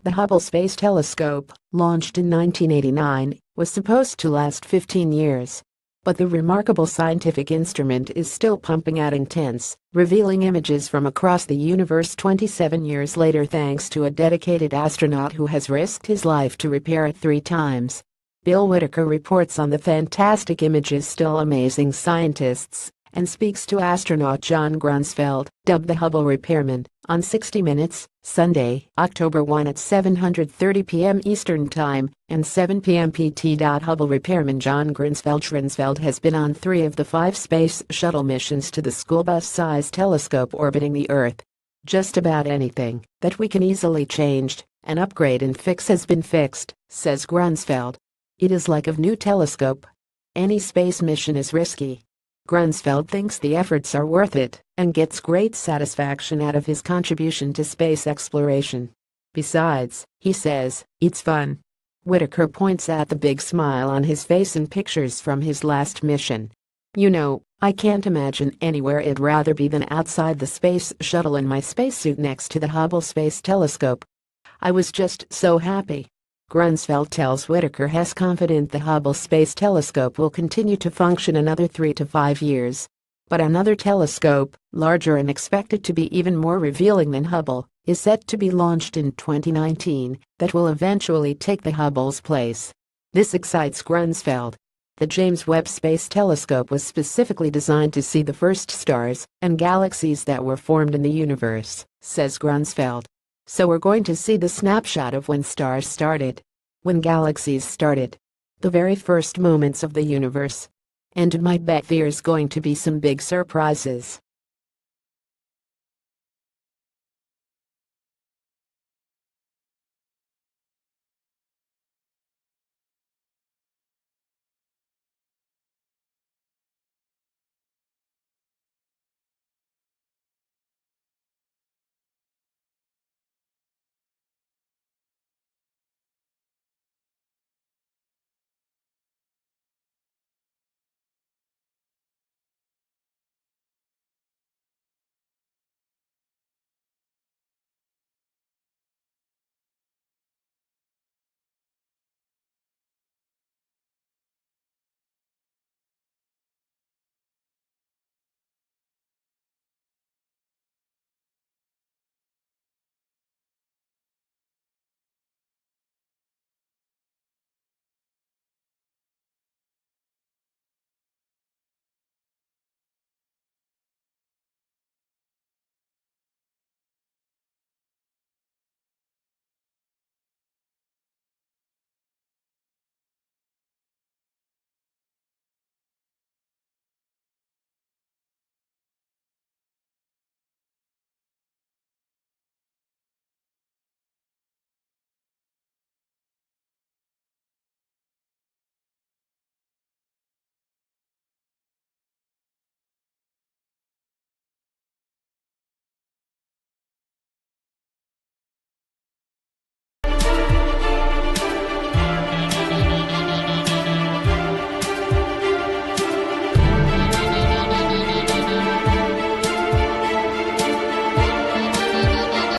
The Hubble Space Telescope, launched in 1989, was supposed to last 15 years. But the remarkable scientific instrument is still pumping out intense, revealing images from across the universe 27 years later thanks to a dedicated astronaut who has risked his life to repair it 3 times. Bill Whitaker reports on the fantastic images still amazing scientists and speaks to astronaut John Grunsfeld, dubbed the Hubble repairman, on 60 Minutes, Sunday, October 1 at 7:30 p.m. Eastern Time and 7 p.m. PT. Hubble repairman John Grunsfeld has been on 3 of the 5 space shuttle missions to the school bus-sized telescope orbiting the Earth. Just about anything that we can easily change and upgrade and fix has been fixed, says Grunsfeld. It is like a new telescope. Any space mission is risky. Grunsfeld thinks the efforts are worth it and gets great satisfaction out of his contribution to space exploration. Besides, he says, it's fun. Whitaker points at the big smile on his face in pictures from his last mission. You know, I can't imagine anywhere I'd rather be than outside the space shuttle in my spacesuit next to the Hubble Space Telescope. I was just so happy. Grunsfeld tells Whitaker he's confident the Hubble Space Telescope will continue to function another 3 to 5 years. But another telescope, larger and expected to be even more revealing than Hubble, is set to be launched in 2019 that will eventually take the Hubble's place. This excites Grunsfeld. The James Webb Space Telescope was specifically designed to see the first stars and galaxies that were formed in the universe, says Grunsfeld. So we're going to see the snapshot of when stars started, when galaxies started, the very first moments of the universe. And my bet there's going to be some big surprises.